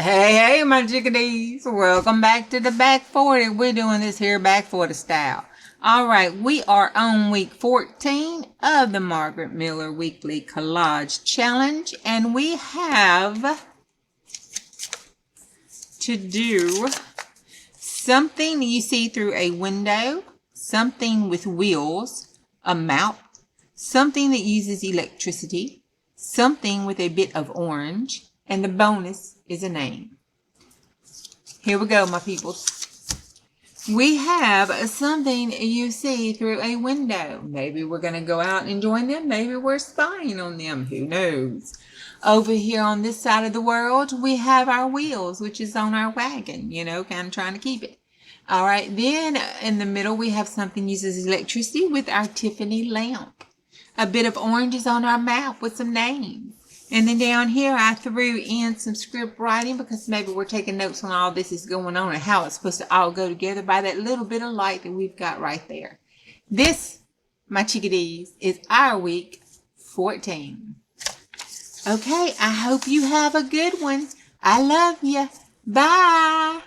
Hey, my chickadees. Welcome back to the Back 40. We're doing this here Back 40 style. All right, we are on week 14 of the Margaret Miller Weekly Collage Challenge, and we have to do something you see through a window, something with wheels, a mouth, something that uses electricity, something with a bit of orange, and the bonus is a name. Here we go, my peoples. We have something you see through a window. Maybe we're going to go out and join them. Maybe we're spying on them. Who knows? Over here on this side of the world, we have our wheels, which is on our wagon, kind of trying to keep it. All right, then in the middle, we have something uses electricity with our Tiffany lamp. A bit of orange is on our map with some names. And then down here, I threw in some script writing because maybe we're taking notes on all this is going on and how it's supposed to all go together by that little bit of light that we've got right there. This, my chickadees, is our week 14. Okay, I hope you have a good one. I love you. Bye.